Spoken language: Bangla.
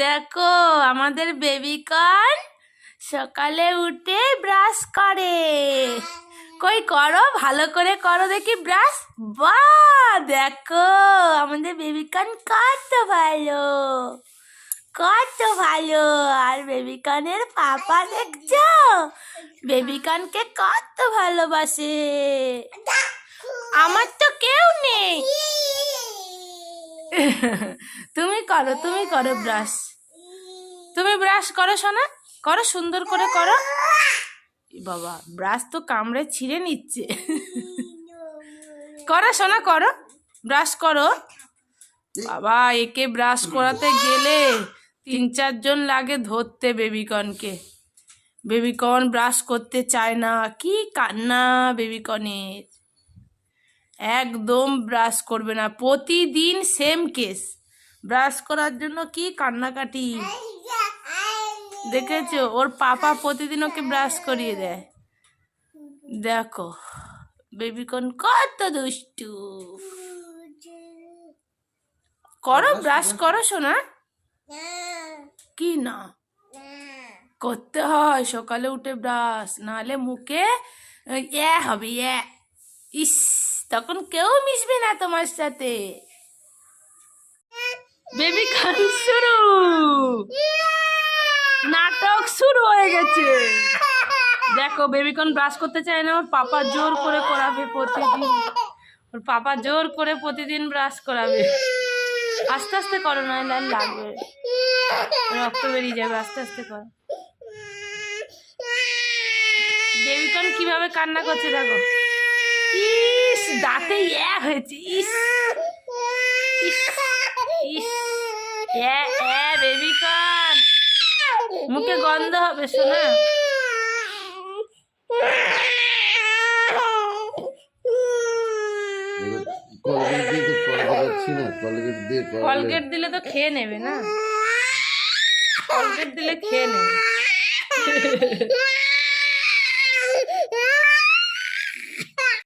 দেখো আমাদের বেবিকর্ন সকালে উঠে ব্রাশ করে। কই করো, ভালো করে করো দেখি ব্রাশ। বাহ, দেখো আমাদের বেবিকর্ন কত ভালো, কত ভালো। আর বেবিকর্নের পাপা দেখছো বেবিকর্নকে কত ভালোবাসে। আমার তো কেউ নেই। তুমি করো ব্রাশ, তুমি ব্রাশ করো সোনা, করো সুন্দর করে করো। বাবা ব্রাশ তো কামড়ে ছিঁড়ে নিচ্ছে। করো সোনা, করো ব্রাশ করো। বাবা একে ব্রাশ করাতে গেলে 3-4 জন লাগে ধরতে বেবিকর্নকে। বেবিকর্ন ব্রাশ করতে চায় না, কি কান্না বেবিকর্নের। একদম ব্রাশ করবে না, প্রতিদিন সেম কেস। ব্রাশ করার জন্য কি কান্নাকাটি দেখেছো, ওর পাপা প্রতিদিন ওকে ব্রাশ করিয়ে দেয়। দেখো বেবিকর্ন কত দুষ্টু। করো ব্রাশ করো সোনা। কি না করতে হয় সকালে উঠে ব্রাশ, নাহলে মুখে হবে ইস, তখন কেউ মিশবে না তোমার সাথে। বেবিকর্ন শুরু, নাটক শুরু হয়ে গেছে। দেখো বেবিকর্ন ব্রাশ করতে চায় না, ওর পাপা জোর করে করাবে প্রতিদিন। ওর পাপা জোর করে প্রতিদিন ব্রাশ করাবে। আস্তে আস্তে করো, নাহলে আর লাগবে, রক্ত বেরিয়ে যাবে। আস্তে আস্তে করো। বেবিকর্ন কিভাবে কান্না করছে দেখো। ইস, দাঁতে হয়েছে। ইস ইস ইস, বেবিকর্ন মুখে গন্ধ হবে শোনা। কলগেট দিলে তো খেয়ে নেবে না, কলগেট দিলে খেয়ে নেবে।